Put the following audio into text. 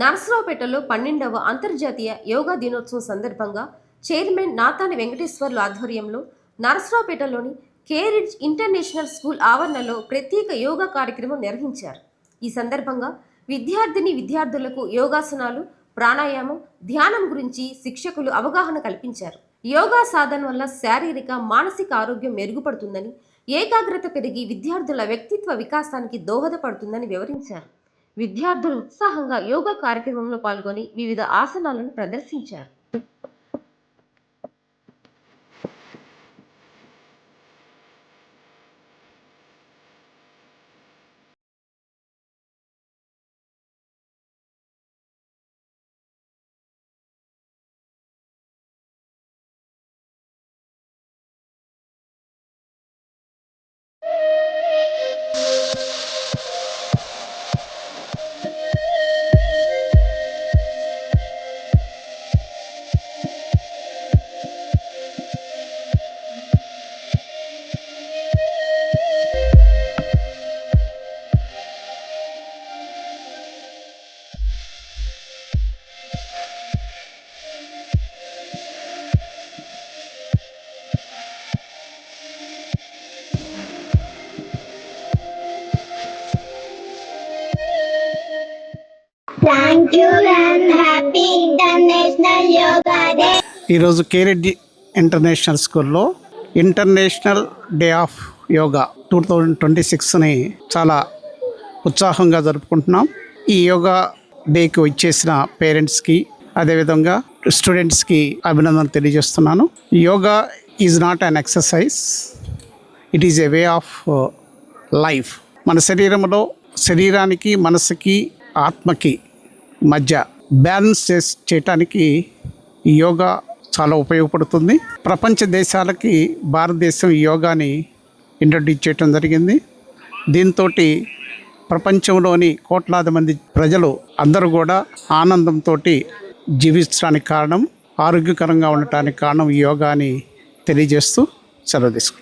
నరసరావుపేటలో 12వ అంతర్జాతీయ యోగా దినోత్సవం సందర్భంగా చైర్మన్ నాతాని వెంకటేశ్వర్లు ఆధ్వర్యంలో నరసరావుపేటలోని కేరిడ్జ్ ఇంటర్నేషనల్ స్కూల్ ఆవరణలో ప్రత్యేక యోగా కార్యక్రమం నిర్వహించారు. ఈ సందర్భంగా విద్యార్థులకు యోగాసనాలు, ప్రాణాయామం, ధ్యానం గురించి శిక్షకులు అవగాహన కల్పించారు. యోగా సాధన వల్ల శారీరక, మానసిక ఆరోగ్యం మెరుగుపడుతుందని, ఏకాగ్రత పెరిగి విద్యార్థుల వ్యక్తిత్వ వికాసానికి దోహదపడుతుందని వివరించారు. విద్యార్థులు ఉత్సాహంగా యోగా కార్యక్రమంలో పాల్గొని వివిధ ఆసనాలను ప్రదర్శించారు. Thank you and happy International Yoga Day. ఈరోజు కేరెడ్డి ఇంటర్నేషనల్ స్కూల్లో ఇంటర్నేషనల్ డే ఆఫ్ యోగా 2026ని చాలా ఉత్సాహంగా జరుపుకుంటున్నాం. ఈ యోగా డేకి వచ్చేసిన పేరెంట్స్కి, అదేవిధంగా స్టూడెంట్స్కి అభినందనలు తెలియజేస్తున్నాను. Yoga is not an exercise, it is a way of life. మన శరీరానికి, మనసుకి, ఆత్మకి మధ్య బ్యాలెన్స్ చేయటానికి ఈ యోగా చాలా ఉపయోగపడుతుంది. ప్రపంచ దేశాలకి భారతదేశం ఈ యోగాని ఇంట్రడ్యూస్ చేయడం జరిగింది. దీంతో ప్రపంచంలోని కోట్లాది మంది ప్రజలు అందరూ కూడా ఆనందంతో జీవించడానికి కారణం, ఆరోగ్యకరంగా ఉండటానికి కారణం ఈ యోగాని తెలియజేస్తూ సెలవు తీసుకుంటాం.